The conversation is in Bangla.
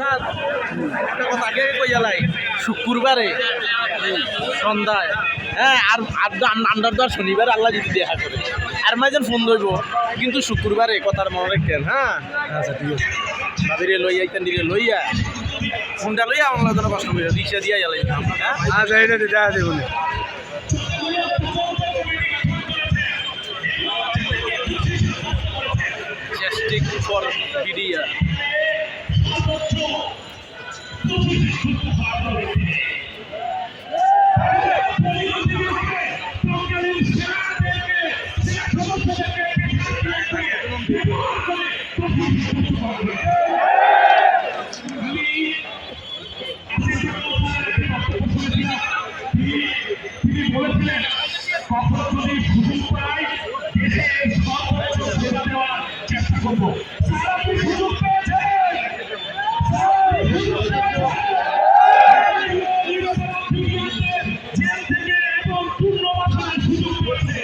স্যার একটা কথা আগে কইয়ালাই শুক্রবারে সন্ধ্যায় হ্যাঁ আর আন্ডার দর শনিবার আল্লাহ যদি দেখা করে আর মাঝে ফোন ধরব কিন্তু শুক্রবারে কথার মনে রাখতেন হ্যাঁ আচ্ছা ঠিক আছে ভাবিরে লইয়া ইতেন দিলে লইয়া ফোনটা লইয়া আমার জন্য কষ্ট করে রিক্সা দিয়া যালাই হ্যাঁ আচ্ছা এটা দেখা দেবো না চেষ্টিক ফর বিডিয়া তিনি বলেছিলেন কখনো যদি সুযোগ পাই দেশে সব সেবা দেওয়ার চেষ্টা করবো সুযোগ পেয়েছে জেল থেকে এবং পূর্ণবাসনের সুযোগ পেয়েছে